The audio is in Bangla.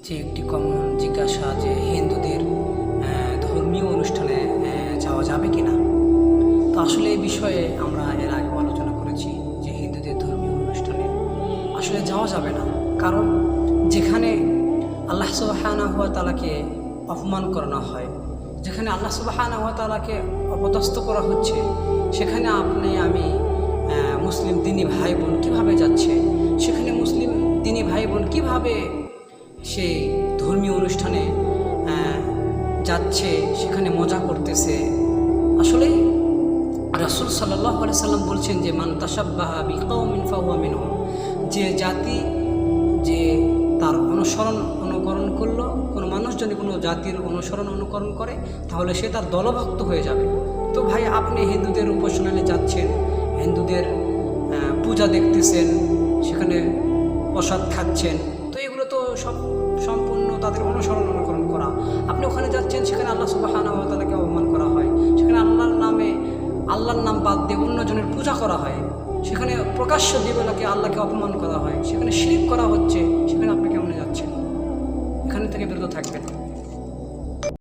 যে একটি কমন জিজ্ঞাসা যে হিন্দুদের ধর্মীয় অনুষ্ঠানে যাওয়া যাবে কি না। তো আসলে এই বিষয়ে আমরা এর আগে আলোচনা করেছি যে হিন্দুদের ধর্মীয় অনুষ্ঠানে আসলে যাওয়া যাবে না, কারণ যেখানে আল্লাহ সুবহানাহু ওয়া তাআলাকে অপমান করানো হয়, যেখানে আল্লাহ সুবহানাহু ওয়া তাআলাকে অপদস্থ করা হচ্ছে, সেখানে আপনি আমি মুসলিম দিনী ভাই বোন কীভাবে যাচ্ছে, সেখানে মুসলিম দিনী ভাই বোন কীভাবে সেই ধর্মীয় অনুষ্ঠানে যাচ্ছে, সেখানে মজা করতেছে। আসলে রাসূল সাল্লাল্লাহু আলাইহি সাল্লাম বলছেন যে মান তাশাব্বাহা বিকওমিন ফাহুয়া মিনহুম, যে জাতি যে তার অনুকরণ করলো, কোনো মানুষ যদি কোনো জাতির অনুকরণ করে তাহলে সে তার দলভুক্ত হয়ে যাবে। তো ভাই, আপনি হিন্দুদের উপাসনালয়ে যাচ্ছেন, হিন্দুদের পূজা দেখতেছেন, সেখানে প্রসাদ খাচ্ছেন, তো এগুলো তো সম্পূর্ণ তাদের অনুকরণ করা। আপনি ওখানে যাচ্ছেন, সেখানে আল্লাহ সুবহানাহু ওয়া তাআলাকে অপমান করা হয়, সেখানে আল্লাহর নাম বাদ দিয়ে অন্যজনের পূজা করা হয়, সেখানে প্রকাশ্য দিবালোকে আল্লাহকে অপমান করা হয়, সেখানে শিরক করা হচ্ছে।